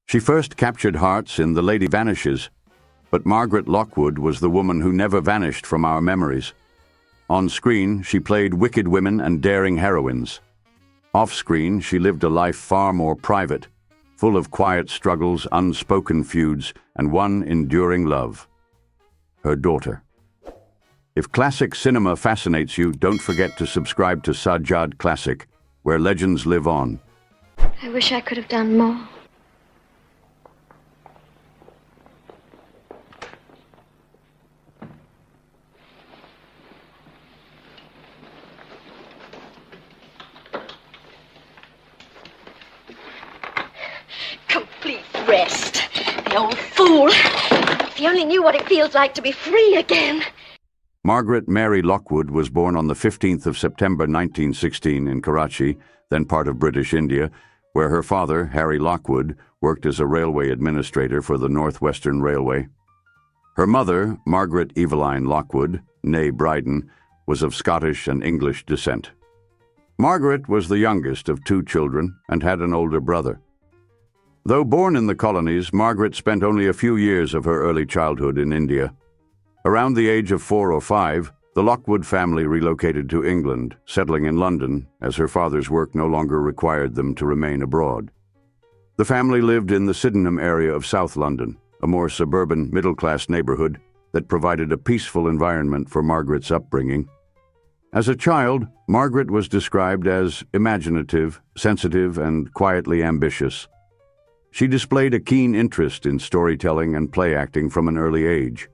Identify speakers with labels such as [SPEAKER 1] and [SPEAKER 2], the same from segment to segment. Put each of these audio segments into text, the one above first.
[SPEAKER 1] She first captured hearts in The Lady Vanishes, but Margaret Lockwood was the woman who never vanished from our memories. On screen, she played wicked women and daring heroines. Off-screen, she lived a life far more private, full of quiet struggles, unspoken feuds, and one enduring love: her daughter. If classic cinema fascinates you, don't forget to subscribe to Sajjad Classic, where legends live on.
[SPEAKER 2] I wish I could have done more.
[SPEAKER 3] Complete rest. The old fool.
[SPEAKER 2] If he only knew what it feels like to be free again.
[SPEAKER 1] Margaret Mary Lockwood was born on the 15th of September 1916 in Karachi, then part of British India, where her father, Harry Lockwood, worked as a railway administrator for the North Western Railway. Her mother, Margaret Eveline Lockwood, née Bryden, was of Scottish and English descent. Margaret was the youngest of two children and had an older brother. Though born in the colonies, Margaret spent only a few years of her early childhood in India. Around the age of 4 or 5, the Lockwood family relocated to England, settling in London, as her father's work no longer required them to remain abroad. The family lived in the Sydenham area of South London, a more suburban, middle-class neighborhood that provided a peaceful environment for Margaret's upbringing. As a child, Margaret was described as imaginative, sensitive, and quietly ambitious. She displayed a keen interest in storytelling and play acting from an early age.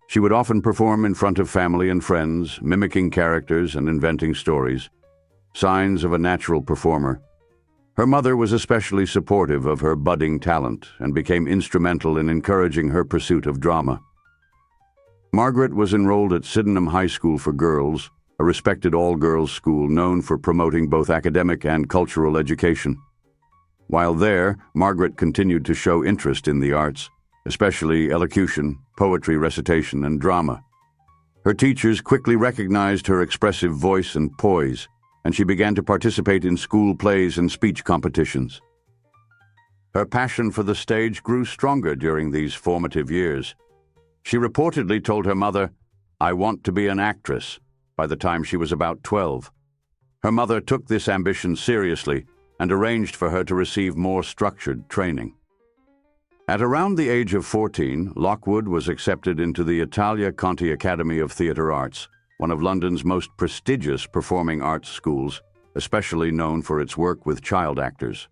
[SPEAKER 1] She would often perform in front of family and friends, mimicking characters and inventing stories, signs of a natural performer. Her mother was especially supportive of her budding talent and became instrumental in encouraging her pursuit of drama. Margaret was enrolled at Sydenham High School for Girls, a respected all-girls school known for promoting both academic and cultural education. While there, Margaret continued to show interest in the arts, especially elocution, poetry recitation, and drama. Her teachers quickly recognized her expressive voice and poise, and she began to participate in school plays and speech competitions. Her passion for the stage grew stronger during these formative years. She reportedly told her mother, "I want to be an actress," by the time she was about 12. Her mother took this ambition seriously and arranged for her to receive more structured training. At around the age of 14, Lockwood was accepted into the Italia Conti Academy of Theatre Arts, one of London's most prestigious performing arts schools, especially known for its work with child actors.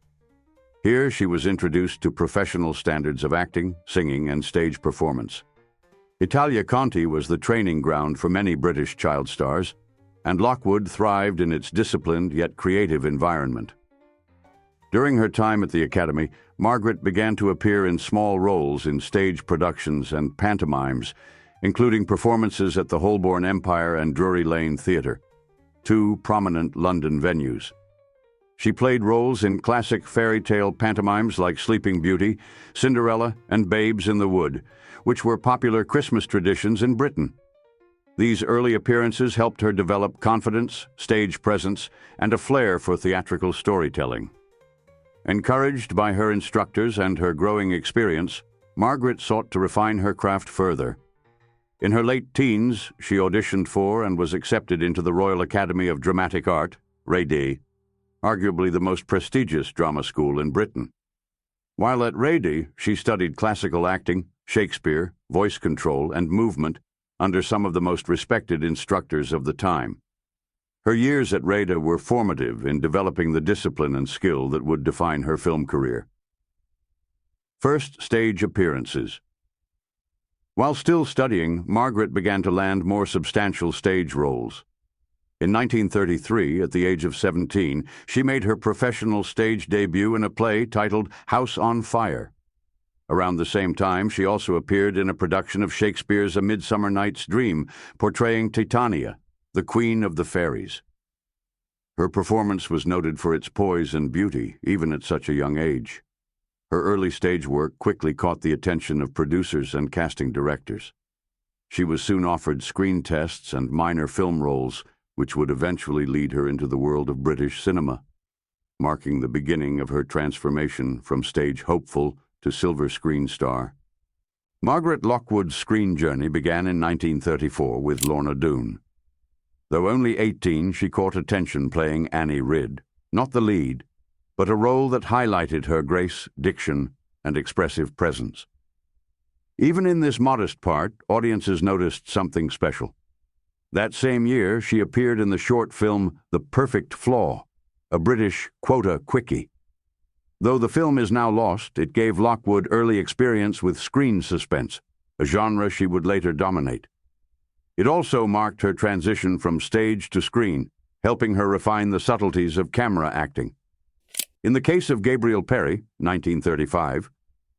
[SPEAKER 1] Here she was introduced to professional standards of acting, singing, and stage performance. Italia Conti was the training ground for many British child stars, and Lockwood thrived in its disciplined yet creative environment. During her time at the Academy, Margaret began to appear in small roles in stage productions and pantomimes, including performances at the Holborn Empire and Drury Lane Theatre, two prominent London venues. She played roles in classic fairy tale pantomimes like Sleeping Beauty, Cinderella, and Babes in the Wood, which were popular Christmas traditions in Britain. These early appearances helped her develop confidence, stage presence, and a flair for theatrical storytelling. Encouraged by her instructors and her growing experience, Margaret sought to refine her craft further. In her late teens, she auditioned for and was accepted into the Royal Academy of Dramatic Art, Rady, arguably the most prestigious drama school in Britain. While at Rady, she studied classical acting, Shakespeare, voice control, and movement under some of the most respected instructors of the time. Her years at Rady were formative in developing the discipline and skill that would define her film career. First stage appearances. While still studying, Margaret began to land more substantial stage roles. In 1933, at the age of 17, she made her professional stage debut in a play titled House on Fire. Around the same time, she also appeared in a production of Shakespeare's A Midsummer Night's Dream, portraying Titania, the Queen of the Fairies. Her performance was noted for its poise and beauty, even at such a young age. Her early stage work quickly caught the attention of producers and casting directors. She was soon offered screen tests and minor film roles, which would eventually lead her into the world of British cinema, marking the beginning of her transformation from stage hopeful to silver screen star. Margaret Lockwood's screen journey began in 1934 with Lorna Doone. Though only 18, she caught attention playing Annie Ridd, not the lead, but a role that highlighted her grace, diction, and expressive presence. Even in this modest part, audiences noticed something special. That same year, she appeared in the short film The Perfect Flaw, a British quota quickie. Though the film is now lost, it gave Lockwood early experience with screen suspense, a genre she would later dominate. It also marked her transition from stage to screen, helping her refine the subtleties of camera acting. In the case of Gabriel Perry, 1935,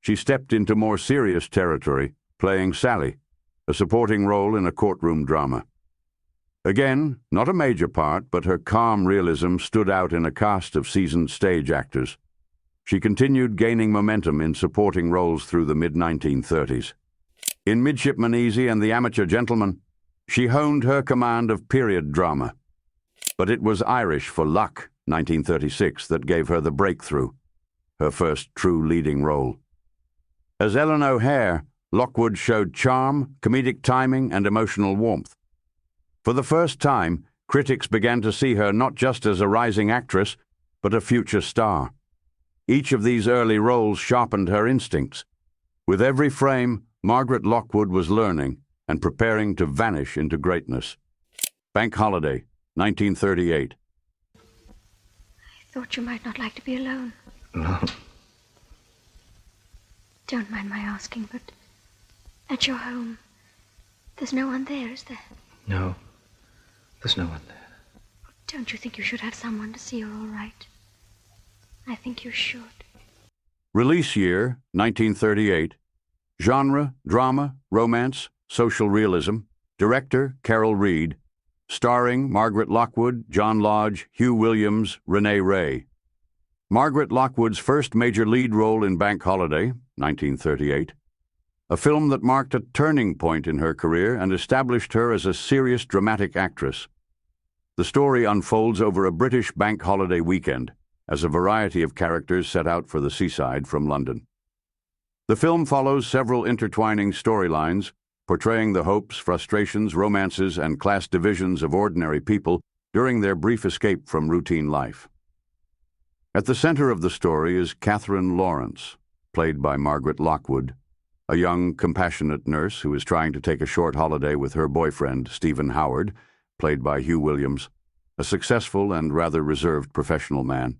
[SPEAKER 1] she stepped into more serious territory, playing Sally, a supporting role in a courtroom drama. Again, not a major part, but her calm realism stood out in a cast of seasoned stage actors. She continued gaining momentum in supporting roles through the mid-1930s. In Midshipman Easy and The Amateur Gentleman, she honed her command of period drama. But it was Irish for Luck, 1936, that gave her the breakthrough, her first true leading role. As Ellen O'Hare, Lockwood showed charm, comedic timing, and emotional warmth. For the first time, critics began to see her not just as a rising actress, but a future star. Each of these early roles sharpened her instincts. With every frame, Margaret Lockwood was learning and preparing to vanish into greatness. Bank Holiday, 1938.
[SPEAKER 2] I thought you might not like to be alone.
[SPEAKER 4] No.
[SPEAKER 2] Don't mind my asking, but at your home, there's no one there, is there?
[SPEAKER 4] No. There's no one there.
[SPEAKER 2] Don't you think you should have someone to see you're all right? I think you should.
[SPEAKER 1] Release year, 1938. Genre, drama, romance, social realism. Director, Carol Reed. Starring Margaret Lockwood, John Lodge, Hugh Williams, Renee Ray. Margaret Lockwood's first major lead role in Bank Holiday, 1938. A film that marked a turning point in her career and established her as a serious dramatic actress. The story unfolds over a British bank holiday weekend, as a variety of characters set out for the seaside from London. The film follows several intertwining storylines, portraying the hopes, frustrations, romances, and class divisions of ordinary people during their brief escape from routine life. At the center of the story is Catherine Lawrence, played by Margaret Lockwood, a young, compassionate nurse who is trying to take a short holiday with her boyfriend, Stephen Howard, played by Hugh Williams, a successful and rather reserved professional man.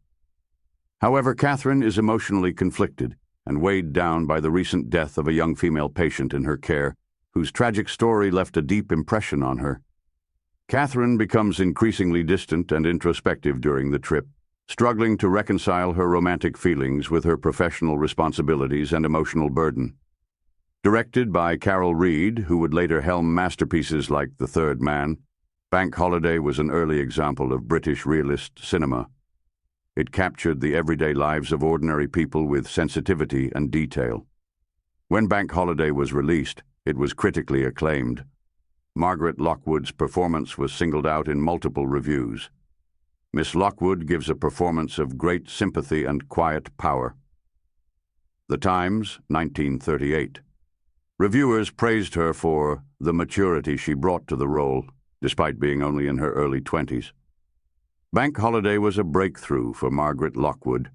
[SPEAKER 1] However, Catherine is emotionally conflicted and weighed down by the recent death of a young female patient in her care, whose tragic story left a deep impression on her. Catherine becomes increasingly distant and introspective during the trip, struggling to reconcile her romantic feelings with her professional responsibilities and emotional burden. Directed by Carol Reed, who would later helm masterpieces like The Third Man, Bank Holiday was an early example of British realist cinema. It captured the everyday lives of ordinary people with sensitivity and detail. When Bank Holiday was released, it was critically acclaimed. Margaret Lockwood's performance was singled out in multiple reviews. Miss Lockwood gives a performance of great sympathy and quiet power. The Times, 1938. Reviewers praised her for the maturity she brought to the role, despite being only in her early 20s. Bank Holiday was a breakthrough for Margaret Lockwood.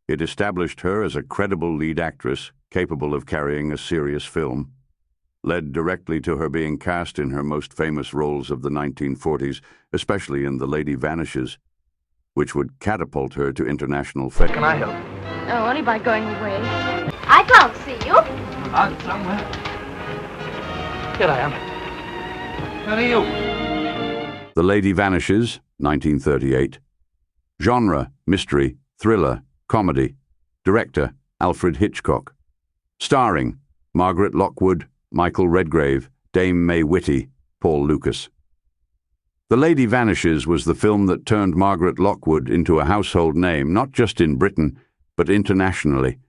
[SPEAKER 1] It established her as a credible lead actress capable of carrying a serious film, led directly to her being cast in her most famous roles of the 1940s, especially in The Lady Vanishes, which would catapult her to international fame.
[SPEAKER 4] Can I help?
[SPEAKER 2] Oh, only by going away. I can't see you.
[SPEAKER 4] Out somewhere. Here I am. Where are you?
[SPEAKER 1] The Lady Vanishes, 1938. Genre, mystery, thriller, comedy. Director, Alfred Hitchcock. Starring, Margaret Lockwood, Michael Redgrave, Dame May Whitty, Paul Lucas. The Lady Vanishes was the film that turned Margaret Lockwood into a household name, not just in Britain, but internationally.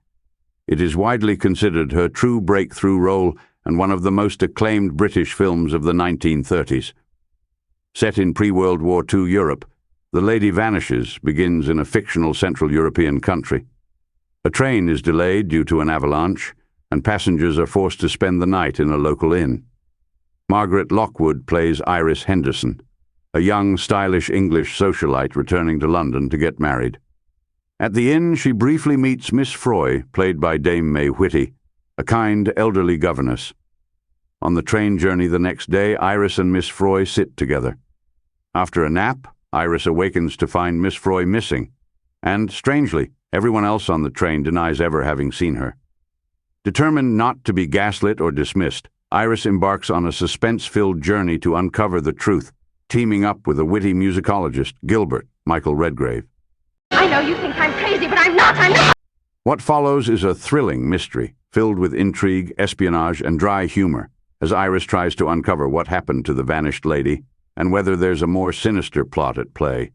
[SPEAKER 1] It is widely considered her true breakthrough role and one of the most acclaimed British films of the 1930s. Set in pre-World War II Europe, The Lady Vanishes begins in a fictional Central European country. A train is delayed due to an avalanche, and passengers are forced to spend the night in a local inn. Margaret Lockwood plays Iris Henderson, a young, stylish English socialite returning to London to get married. At the inn, she briefly meets Miss Froy, played by Dame May Whitty, a kind, elderly governess. On the train journey the next day, Iris and Miss Froy sit together. After a nap, Iris awakens to find Miss Froy missing, and, strangely, everyone else on the train denies ever having seen her. Determined not to be gaslit or dismissed, Iris embarks on a suspense-filled journey to uncover the truth, teaming up with a witty musicologist, Gilbert, Michael Redgrave.
[SPEAKER 2] I know you think I'm crazy, but I'm not.
[SPEAKER 1] What follows is a thrilling mystery, filled with intrigue, espionage, and dry humor, as Iris tries to uncover what happened to the vanished lady and whether there's a more sinister plot at play.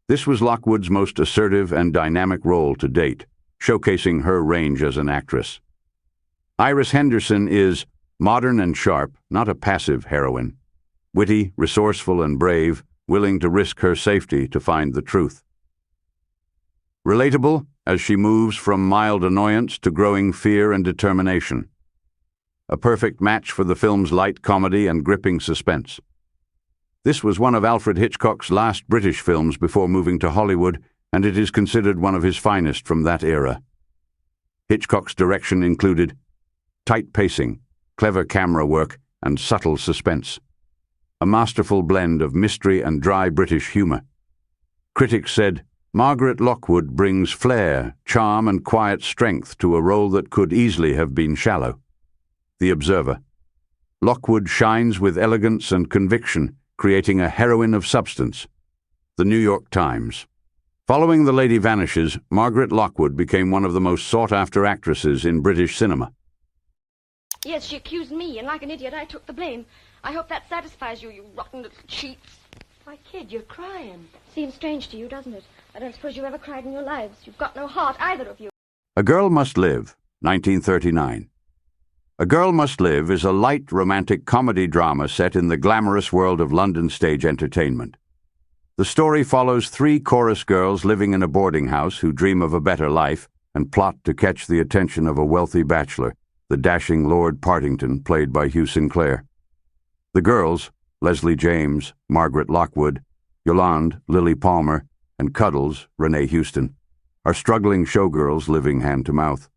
[SPEAKER 1] This was Lockwood's most assertive and dynamic role to date, showcasing her range as an actress. Iris Henderson is modern and sharp, not a passive heroine. Witty, resourceful, and brave, willing to risk her safety to find the truth. Relatable, as she moves from mild annoyance to growing fear and determination. A perfect match for the film's light comedy and gripping suspense. This was one of Alfred Hitchcock's last British films before moving to Hollywood, and it is considered one of his finest from that era. Hitchcock's direction included tight pacing, clever camera work, and subtle suspense. A masterful blend of mystery and dry British humour. Critics said, Margaret Lockwood brings flair, charm, and quiet strength to a role that could easily have been shallow. The Observer. Lockwood shines with elegance and conviction, creating a heroine of substance. The New York Times. Following The Lady Vanishes, Margaret Lockwood became one of the most sought-after actresses in British cinema.
[SPEAKER 2] Yes, she accused me, and like an idiot, I took the blame. I hope that satisfies you, you rotten little cheats.
[SPEAKER 3] Why, kid, you're crying.
[SPEAKER 2] Seems strange to you, doesn't it? I don't suppose you've ever cried in your lives. You've got no heart, either of you.
[SPEAKER 1] A Girl Must Live, 1939. A Girl Must Live is a light romantic comedy drama set in the glamorous world of London stage entertainment. The story follows three chorus girls living in a boarding house who dream of a better life and plot to catch the attention of a wealthy bachelor, the dashing Lord Partington, played by Hugh Sinclair. The girls, Leslie James, Margaret Lockwood, Yolande, Lily Palmer, and Cuddles, Renee Houston, are struggling showgirls living hand-to-mouth.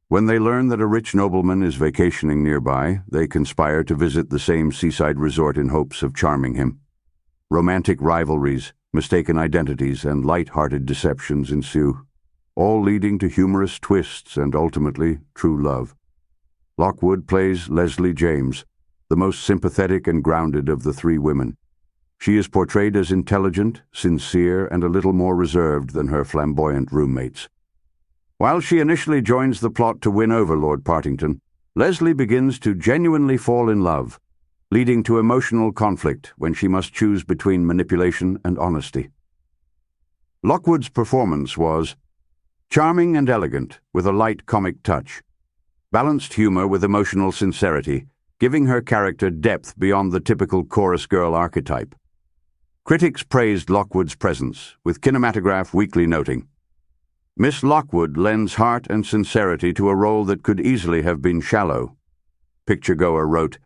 [SPEAKER 1] When they learn that a rich nobleman is vacationing nearby, they conspire to visit the same seaside resort in hopes of charming him. Romantic rivalries, mistaken identities, and light-hearted deceptions ensue, all leading to humorous twists and ultimately true love. Lockwood plays Leslie James, the most sympathetic and grounded of the three women. She is portrayed as intelligent, sincere, and a little more reserved than her flamboyant roommates. While she initially joins the plot to win over Lord Partington, Leslie begins to genuinely fall in love, leading to emotional conflict when she must choose between manipulation and honesty. Lockwood's performance was charming and elegant, with a light comic touch, balanced humor with emotional sincerity, giving her character depth beyond the typical chorus girl archetype. Critics praised Lockwood's presence, with Kinematograph Weekly noting, Miss Lockwood lends heart and sincerity to a role that could easily have been shallow. Picturegoer wrote,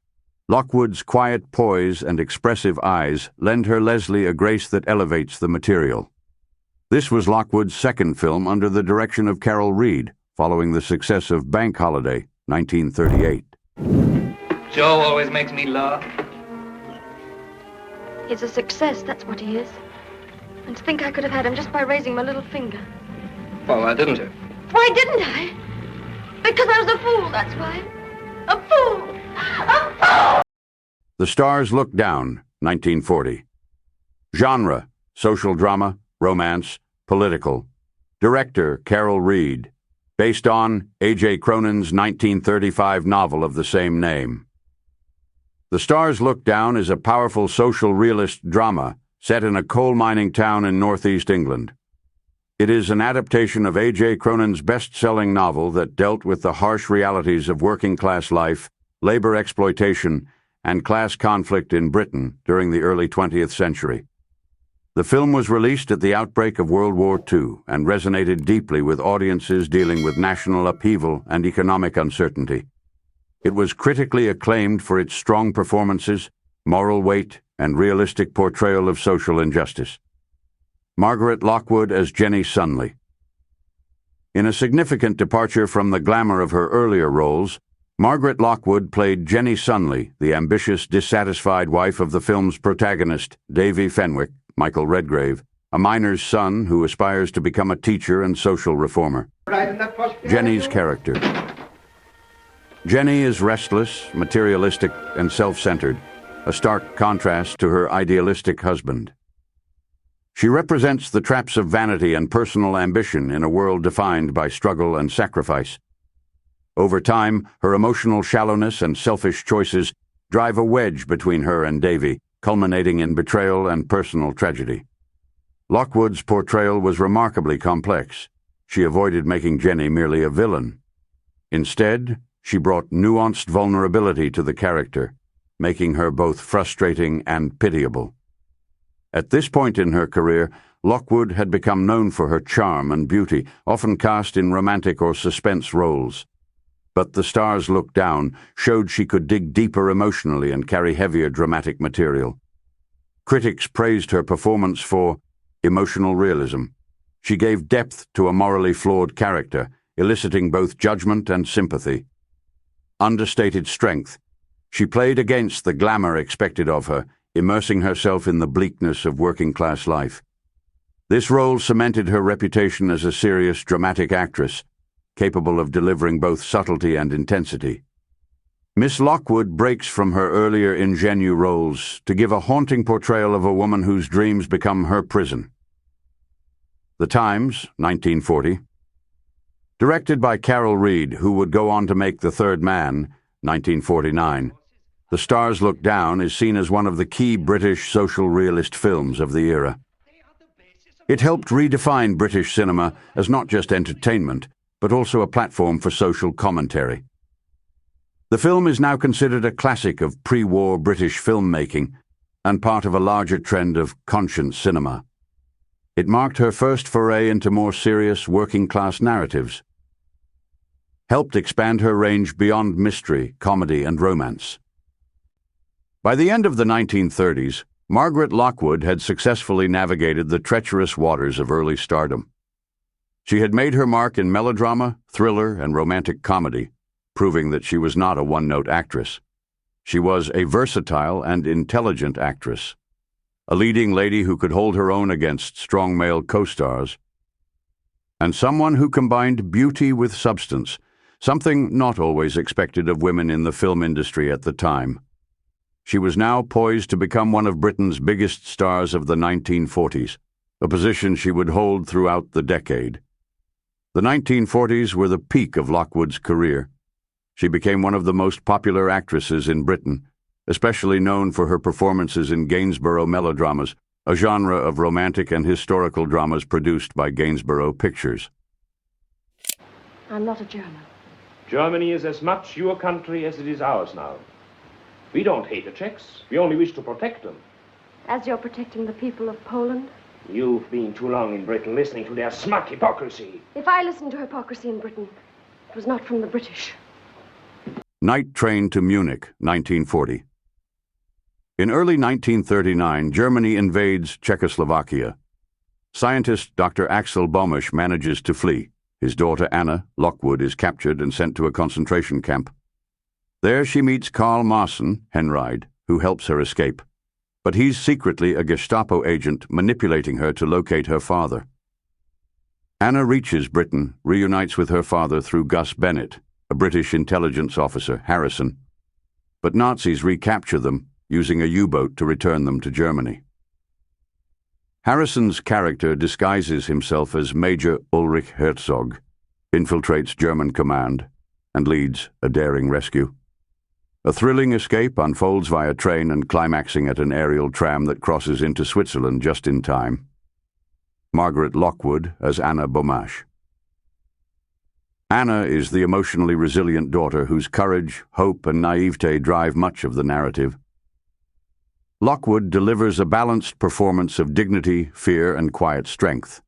[SPEAKER 1] Lockwood's quiet poise and expressive eyes lend her Leslie a grace that elevates the material. This was Lockwood's second film under the direction of Carol Reed, following the success of Bank Holiday, 1938.
[SPEAKER 4] Joe always makes me laugh.
[SPEAKER 2] He's a success, that's what he is. And to think I could have had him just by raising my little finger.
[SPEAKER 4] Well, why didn't you?
[SPEAKER 2] Why didn't I? Because I was a fool, that's why. A fool! A fool!
[SPEAKER 1] The Stars Look Down, 1940. Genre, social drama, romance, political. Director, Carol Reed. Based on A.J. Cronin's 1935 novel of the same name. The Stars Look Down is a powerful social realist drama set in a coal mining town in northeast England. It is an adaptation of A.J. Cronin's best-selling novel that dealt with the harsh realities of working-class life, labor exploitation, and class conflict in Britain during the early 20th century. The film was released at the outbreak of World War II and resonated deeply with audiences dealing with national upheaval and economic uncertainty. It was critically acclaimed for its strong performances, moral weight, and realistic portrayal of social injustice. Margaret Lockwood as Jenny Sunley. In a significant departure from the glamour of her earlier roles, Margaret Lockwood played Jenny Sunley, the ambitious, dissatisfied wife of the film's protagonist, Davy Fenwick, Michael Redgrave, a miner's son who aspires to become a teacher and social reformer. Jenny's character. Jenny is restless, materialistic, and self-centered, a stark contrast to her idealistic husband. She represents the traps of vanity and personal ambition in a world defined by struggle and sacrifice. Over time, her emotional shallowness and selfish choices drive a wedge between her and Davy, culminating in betrayal and personal tragedy. Lockwood's portrayal was remarkably complex. She avoided making Jenny merely a villain. Instead, she brought nuanced vulnerability to the character, making her both frustrating and pitiable. At this point in her career, Lockwood had become known for her charm and beauty, often cast in romantic or suspense roles. But The Stars Look Down showed she could dig deeper emotionally and carry heavier dramatic material. Critics praised her performance for emotional realism. She gave depth to a morally flawed character, eliciting both judgment and sympathy. Understated strength. She played against the glamour expected of her, immersing herself in the bleakness of working-class life. This role cemented her reputation as a serious, dramatic actress, capable of delivering both subtlety and intensity. Miss Lockwood breaks from her earlier ingenue roles to give a haunting portrayal of a woman whose dreams become her prison. The Times, 1940. Directed by Carol Reed, who would go on to make The Third Man, 1949, The Stars Look Down is seen as one of the key British social realist films of the era. It helped redefine British cinema as not just entertainment, but also a platform for social commentary. The film is now considered a classic of pre-war British filmmaking and part of a larger trend of conscience cinema. It marked her first foray into more serious working-class narratives, helped expand her range beyond mystery, comedy, and romance. By the end of the 1930s, Margaret Lockwood had successfully navigated the treacherous waters of early stardom. She had made her mark in melodrama, thriller, and romantic comedy, proving that she was not a one-note actress. She was a versatile and intelligent actress, a leading lady who could hold her own against strong male co-stars, and someone who combined beauty with substance, something not always expected of women in the film industry at the time. She was now poised to become one of Britain's biggest stars of the 1940s, a position she would hold throughout the decade. The 1940s were the peak of Lockwood's career. She became one of the most popular actresses in Britain, especially known for her performances in Gainsborough melodramas, a genre of romantic and historical dramas produced by Gainsborough Pictures.
[SPEAKER 3] I'm not a German.
[SPEAKER 5] Germany is as much your country as it is ours now. We don't hate the Czechs. We only wish to protect them.
[SPEAKER 3] As you're protecting the people of Poland?
[SPEAKER 5] You've been too long in Britain listening to their smug hypocrisy.
[SPEAKER 3] If I listened to hypocrisy in Britain, it was not from the British.
[SPEAKER 1] Night Train to Munich, 1940. In early 1939, Germany invades Czechoslovakia. Scientist Dr. Axel Bomisch manages to flee. His daughter Anna Lockwood is captured and sent to a concentration camp. There she meets Karl Maassen, Henride, who helps her escape. But he's secretly a Gestapo agent manipulating her to locate her father. Anna reaches Britain, reunites with her father through Gus Bennett, a British intelligence officer, Harrison. But Nazis recapture them, using a U-boat to return them to Germany. Harrison's character disguises himself as Major Ulrich Herzog, infiltrates German command, and leads a daring rescue. A thrilling escape unfolds via train and climaxing at an aerial tram that crosses into Switzerland just in time. Margaret Lockwood as Anna Bomash. Anna is the emotionally resilient daughter whose courage, hope, and naivete drive much of the narrative. Lockwood delivers a balanced performance of dignity, fear, and quiet strength,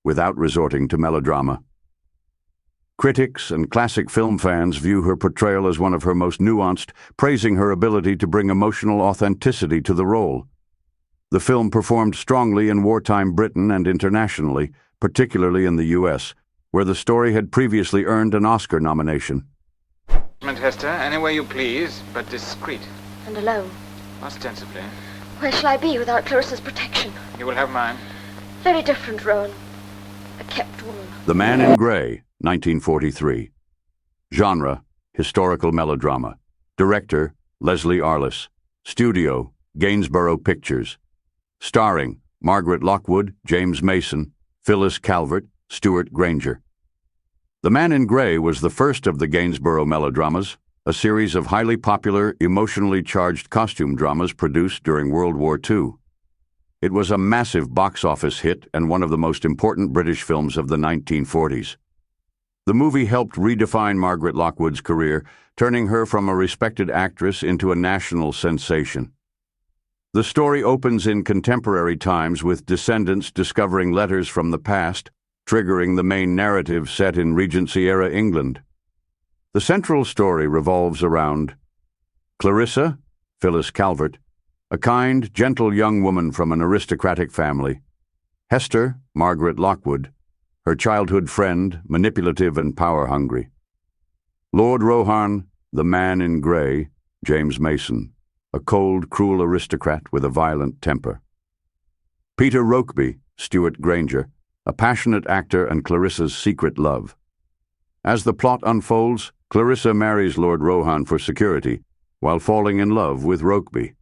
[SPEAKER 1] without resorting to melodrama. Critics and classic film fans view her portrayal as one of her most nuanced, praising her ability to bring emotional authenticity to the role. The film performed strongly in wartime Britain and internationally, particularly in the U.S., where the story had previously earned an Oscar nomination.
[SPEAKER 6] Hester, anywhere you please, but discreet.
[SPEAKER 3] And alone.
[SPEAKER 6] Ostensibly.
[SPEAKER 3] Where shall I be without Clarissa's protection?
[SPEAKER 6] You will have mine.
[SPEAKER 3] Very different, Rowan. A kept woman.
[SPEAKER 1] The Man in Grey, 1943. Genre, historical melodrama. Director, Leslie Arliss. Studio, Gainsborough Pictures. Starring, Margaret Lockwood, James Mason, Phyllis Calvert, Stuart Granger. The Man in Grey was the first of the Gainsborough melodramas, a series of highly popular, emotionally charged costume dramas produced during World War II. It was a massive box office hit and one of the most important British films of the 1940s. The movie helped redefine Margaret Lockwood's career, turning her from a respected actress into a national sensation. The story opens in contemporary times with descendants discovering letters from the past, triggering the main narrative set in Regency-era England. The central story revolves around Clarissa, Phyllis Calvert, a kind, gentle young woman from an aristocratic family; Hester, Margaret Lockwood, her childhood friend, manipulative and power-hungry; Lord Rohan, the Man in Grey, James Mason, a cold, cruel aristocrat with a violent temper; Peter Rokeby, Stuart Granger, a passionate actor and Clarissa's secret love. As the plot unfolds, Clarissa marries Lord Rohan for security, while falling in love with Rokeby.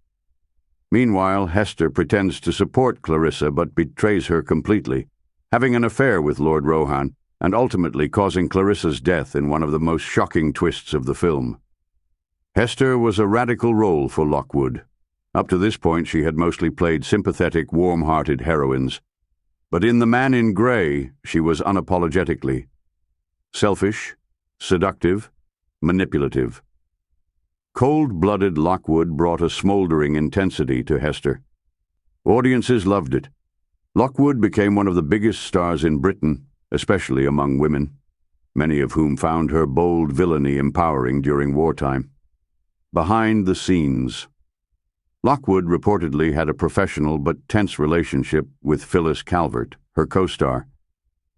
[SPEAKER 1] Meanwhile, Hester pretends to support Clarissa but betrays her completely, having an affair with Lord Rohan and ultimately causing Clarissa's death in one of the most shocking twists of the film. Hester was a radical role for Lockwood. Up to this point, she had mostly played sympathetic, warm-hearted heroines. But in The Man in Grey, she was unapologetically selfish, seductive, manipulative. Cold-blooded Lockwood brought a smoldering intensity to Hester. Audiences loved it. Lockwood became one of the biggest stars in Britain, especially among women, many of whom found her bold villainy empowering during wartime. Behind the scenes. Lockwood reportedly had a professional but tense relationship with Phyllis Calvert, her co-star.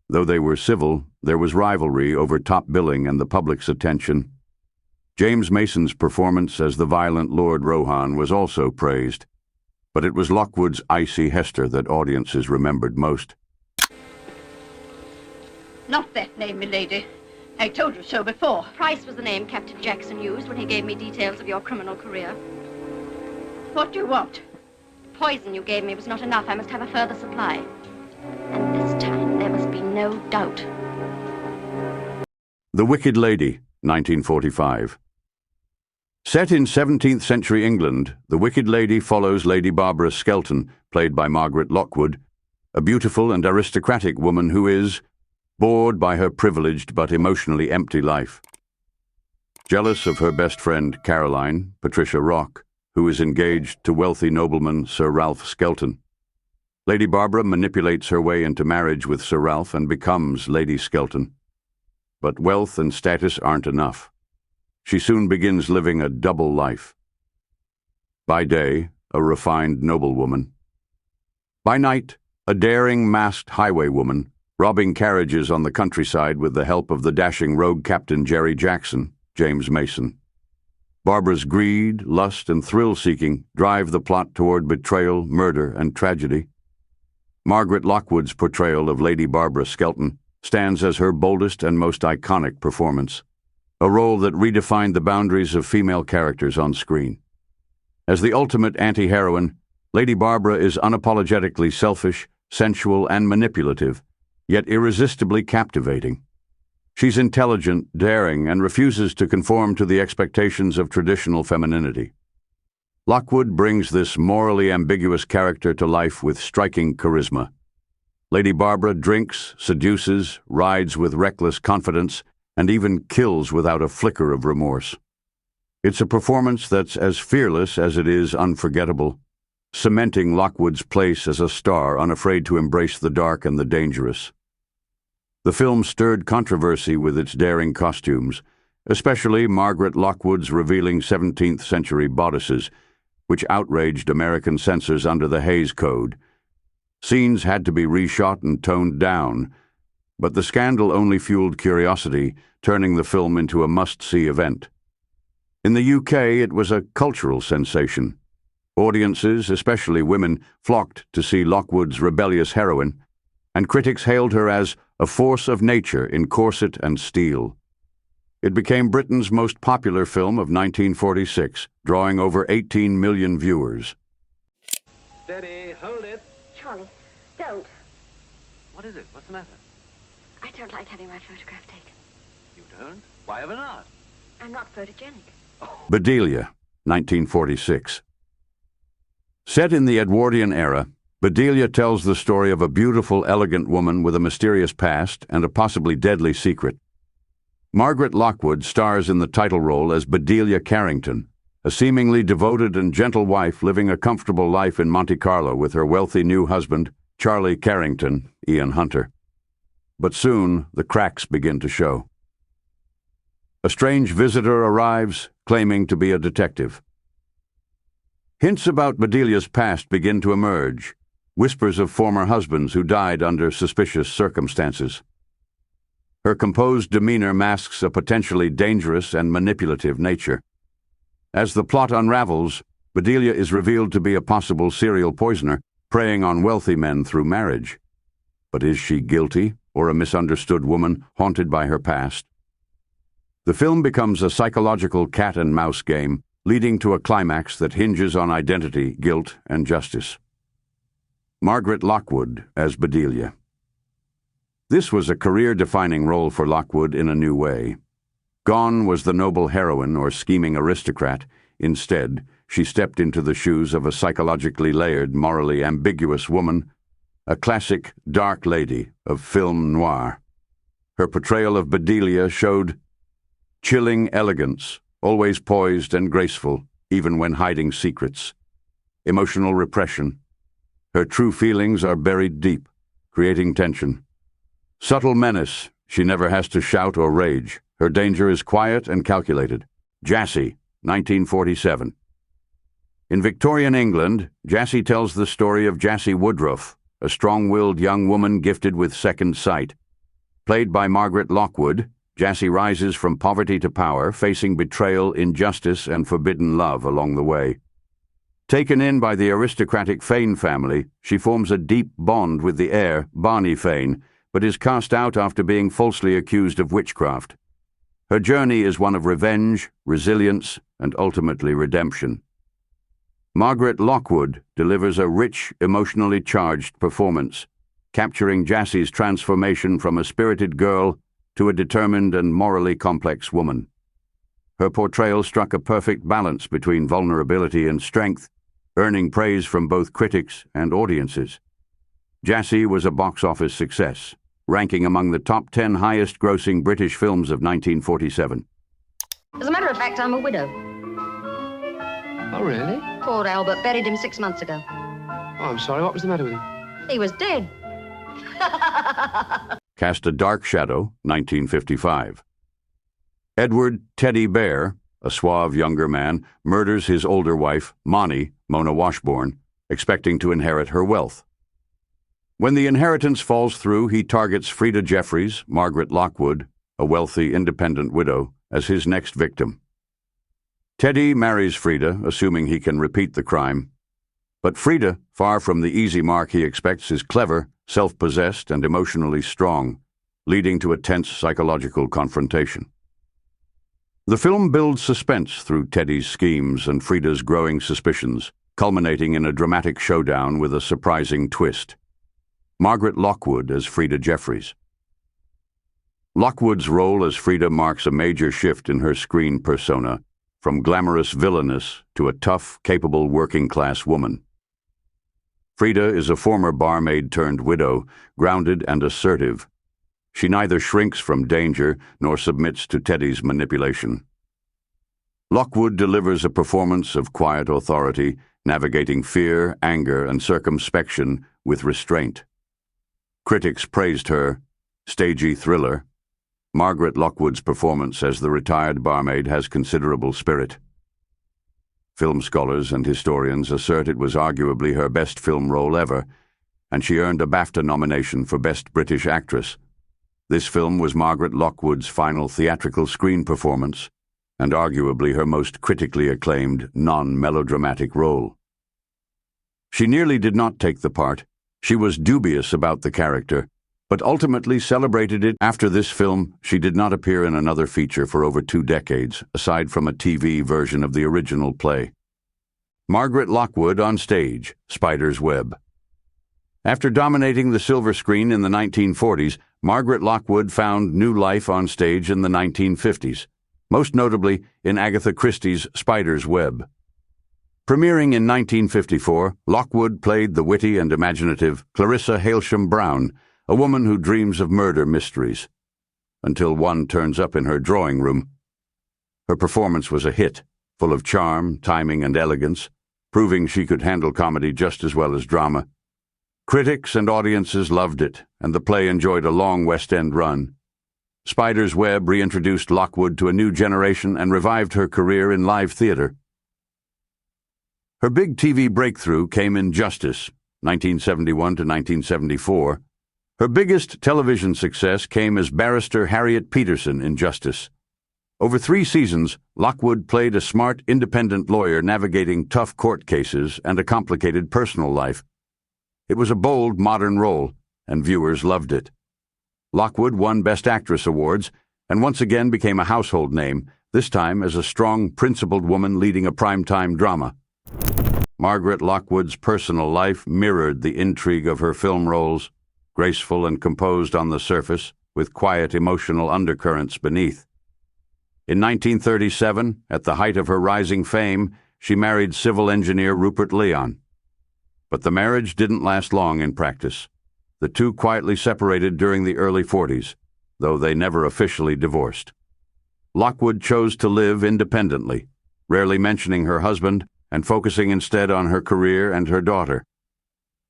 [SPEAKER 1] Though they were civil, there was rivalry over top billing and the public's attention. James Mason's performance as the violent Lord Rohan was also praised, but it was Lockwood's icy Hester that audiences remembered most.
[SPEAKER 7] Not that name, milady. I told you so before.
[SPEAKER 2] Price was the name Captain Jackson used when he gave me details of your criminal career.
[SPEAKER 7] What do you want?
[SPEAKER 2] The poison you gave me was not enough. I must have a further supply. And this time there must be no doubt.
[SPEAKER 1] The Wicked Lady, 1945. Set in 17th century England, The Wicked Lady follows Lady Barbara Skelton, played by Margaret Lockwood, a beautiful and aristocratic woman who is bored by her privileged but emotionally empty life. Jealous of her best friend, Caroline, Patricia Rock, who is engaged to wealthy nobleman Sir Ralph Skelton. Lady Barbara manipulates her way into marriage with Sir Ralph and becomes Lady Skelton. But wealth and status aren't enough. She soon begins living a double life. By day, a refined noblewoman. By night, a daring masked highwaywoman, robbing carriages on the countryside with the help of the dashing rogue Captain Jerry Jackson, James Mason. Barbara's greed, lust, and thrill-seeking drive the plot toward betrayal, murder, and tragedy. Margaret Lockwood's portrayal of Lady Barbara Skelton stands as her boldest and most iconic performance, a role that redefined the boundaries of female characters on screen. As the ultimate anti-heroine, Lady Barbara is unapologetically selfish, sensual, and manipulative, yet irresistibly captivating. She's intelligent, daring, and refuses to conform to the expectations of traditional femininity. Lockwood brings this morally ambiguous character to life with striking charisma. Lady Barbara drinks, seduces, rides with reckless confidence, and even kills without a flicker of remorse. It's a performance that's as fearless as it is unforgettable, cementing Lockwood's place as a star unafraid to embrace the dark and the dangerous. The film stirred controversy with its daring costumes, especially Margaret Lockwood's revealing 17th-century bodices, which outraged American censors under the Hays Code. Scenes had to be reshot and toned down, but the scandal only fueled curiosity, turning the film into a must-see event. In the UK, it was a cultural sensation. Audiences, especially women, flocked to see Lockwood's rebellious heroine, and critics hailed her as a force of nature in corset and steel. It became Britain's most popular film of 1946, drawing over 18 million viewers.
[SPEAKER 8] Steady, hold it.
[SPEAKER 3] Charlie, don't.
[SPEAKER 8] What is it? What's the matter?
[SPEAKER 3] I don't like having my photograph taken.
[SPEAKER 8] You don't? Why ever not?
[SPEAKER 3] I'm not photogenic.
[SPEAKER 1] Bedelia, 1946. Set in the Edwardian era, Bedelia tells the story of a beautiful, elegant woman with a mysterious past and a possibly deadly secret. Margaret Lockwood stars in the title role as Bedelia Carrington, a seemingly devoted and gentle wife living a comfortable life in Monte Carlo with her wealthy new husband, Charlie Carrington, Ian Hunter. But soon, the cracks begin to show. A strange visitor arrives, claiming to be a detective. Hints about Bedelia's past begin to emerge, whispers of former husbands who died under suspicious circumstances. Her composed demeanor masks a potentially dangerous and manipulative nature. As the plot unravels, Bedelia is revealed to be a possible serial poisoner, preying on wealthy men through marriage. But is she guilty, or a misunderstood woman haunted by her past? The film becomes a psychological cat-and-mouse game, leading to a climax that hinges on identity, guilt, and justice. Margaret Lockwood as Bedelia. This was a career-defining role for Lockwood in a new way. Gone was the noble heroine or scheming aristocrat. Instead, she stepped into the shoes of a psychologically layered, morally ambiguous woman, a classic dark lady of film noir. Her portrayal of Bedelia showed chilling elegance, always poised and graceful, even when hiding secrets. Emotional repression. Her true feelings are buried deep, creating tension. Subtle menace. She never has to shout or rage. Her danger is quiet and calculated. Jassy, 1947. In Victorian England, Jassy tells the story of Jassy Woodruff, a strong-willed young woman gifted with second sight. Played by Margaret Lockwood, Jassy rises from poverty to power, facing betrayal, injustice, and forbidden love along the way. Taken in by the aristocratic Fane family, she forms a deep bond with the heir, Barney Fane, but is cast out after being falsely accused of witchcraft. Her journey is one of revenge, resilience, and ultimately redemption. Margaret Lockwood delivers a rich, emotionally charged performance, capturing Jassy's transformation from a spirited girl to a determined and morally complex woman. Her portrayal struck a perfect balance between vulnerability and strength, earning praise from both critics and audiences. Jassy was a box office success, ranking among the top 10 highest-grossing British films of 1947.
[SPEAKER 2] As a matter of fact, I'm a widow.
[SPEAKER 8] Oh, really?
[SPEAKER 2] Poor Albert buried him 6 months ago.
[SPEAKER 8] Oh, I'm sorry. What was the matter with him?
[SPEAKER 2] He was dead.
[SPEAKER 1] Cast a Dark Shadow, 1955. Edward Teddy Bear, a suave younger man, murders his older wife, Mona Washburn, expecting to inherit her wealth. When the inheritance falls through, he targets Frida Jeffries, Margaret Lockwood, a wealthy, independent widow, as his next victim. Teddy marries Frida, assuming he can repeat the crime. But Frida, far from the easy mark he expects, is clever, self-possessed, and emotionally strong, leading to a tense psychological confrontation. The film builds suspense through Teddy's schemes and Frida's growing suspicions, culminating in a dramatic showdown with a surprising twist. Margaret Lockwood as Frida Jeffries. Lockwood's role as Frida marks a major shift in her screen persona, from glamorous villainess to a tough, capable working-class woman. Frida is a former barmaid-turned-widow, grounded and assertive. She neither shrinks from danger nor submits to Teddy's manipulation. Lockwood delivers a performance of quiet authority, navigating fear, anger, and circumspection with restraint. Critics praised her stagey thriller. Margaret Lockwood's performance as the retired barmaid has considerable spirit. Film scholars and historians assert it was arguably her best film role ever, and she earned a BAFTA nomination for Best British Actress. This film was Margaret Lockwood's final theatrical screen performance, and arguably her most critically acclaimed non-melodramatic role. She nearly did not take the part. She was dubious about the character, but ultimately celebrated it. After this film, she did not appear in another feature for over 2 decades, aside from a TV version of the original play. Margaret Lockwood on stage, Spider's Web. After dominating the silver screen in the 1940s, Margaret Lockwood found new life on stage in the 1950s, most notably in Agatha Christie's Spider's Web. Premiering in 1954, Lockwood played the witty and imaginative Clarissa Hailsham Brown, a woman who dreams of murder mysteries, until one turns up in her drawing room. Her performance was a hit, full of charm, timing, and elegance, proving she could handle comedy just as well as drama. Critics and audiences loved it, and the play enjoyed a long West End run. Spider's Web reintroduced Lockwood to a new generation and revived her career in live theater. Her big TV breakthrough came in Justice, 1971 to 1974. Her biggest television success came as Barrister Harriet Peterson in Justice. Over 3 seasons, Lockwood played a smart, independent lawyer navigating tough court cases and a complicated personal life. It was a bold, modern role, and viewers loved it. Lockwood won Best Actress awards and once again became a household name, this time as a strong, principled woman leading a primetime drama. Margaret Lockwood's personal life mirrored the intrigue of her film roles, graceful and composed on the surface, with quiet emotional undercurrents beneath. In 1937, at the height of her rising fame, she married civil engineer Rupert Leon. But the marriage didn't last long in practice. The two quietly separated during the early 40s, though they never officially divorced. Lockwood chose to live independently, rarely mentioning her husband and focusing instead on her career and her daughter.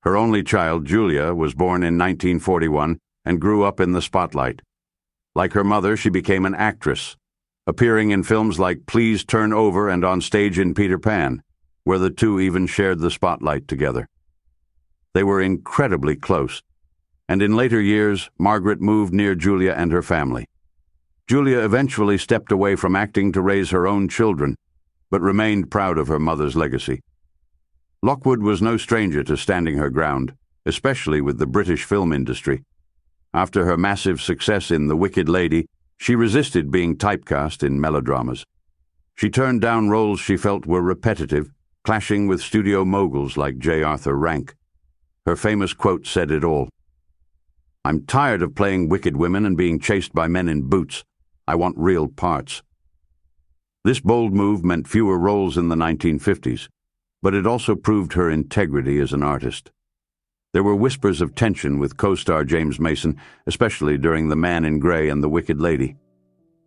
[SPEAKER 1] Her only child, Julia, was born in 1941 and grew up in the spotlight. Like her mother, she became an actress, appearing in films like Please Turn Over and on stage in Peter Pan, where the two even shared the spotlight together. They were incredibly close, and in later years, Margaret moved near Julia and her family. Julia eventually stepped away from acting to raise her own children, but remained proud of her mother's legacy. Lockwood was no stranger to standing her ground, especially with the British film industry. After her massive success in The Wicked Lady, she resisted being typecast in melodramas. She turned down roles she felt were repetitive, clashing with studio moguls like J. Arthur Rank. Her famous quote said it all. "I'm tired of playing wicked women and being chased by men in boots. I want real parts." This bold move meant fewer roles in the 1950s, but it also proved her integrity as an artist. There were whispers of tension with co-star James Mason, especially during The Man in Grey and The Wicked Lady.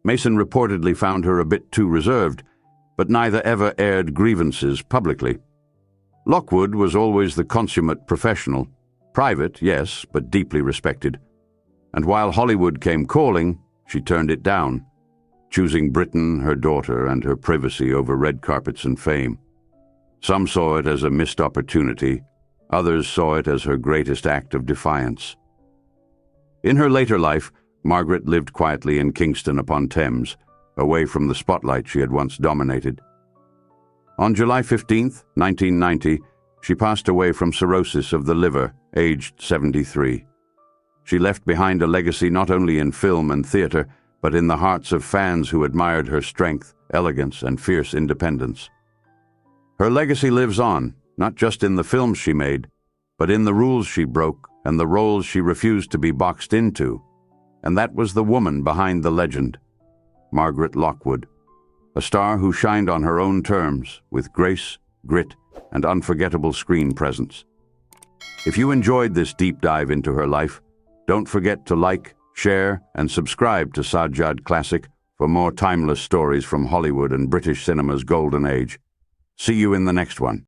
[SPEAKER 1] Mason reportedly found her a bit too reserved, but neither ever aired grievances publicly. Lockwood was always the consummate professional, private, yes, but deeply respected. And while Hollywood came calling, she turned it down, choosing Britain, her daughter, and her privacy over red carpets and fame. Some saw it as a missed opportunity, others saw it as her greatest act of defiance. In her later life, Margaret lived quietly in Kingston upon Thames, away from the spotlight she had once dominated. On July 15, 1990, she passed away from cirrhosis of the liver, aged 73. She left behind a legacy not only in film and theater, but in the hearts of fans who admired her strength, elegance, and fierce independence. Her legacy lives on, not just in the films she made, but in the rules she broke and the roles she refused to be boxed into. And that was the woman behind the legend, Margaret Lockwood, a star who shined on her own terms with grace, grit, and unforgettable screen presence. If you enjoyed this deep dive into her life, don't forget to like, share, and subscribe to Sajjad Classic for more timeless stories from Hollywood and British cinema's golden age. See you in the next one.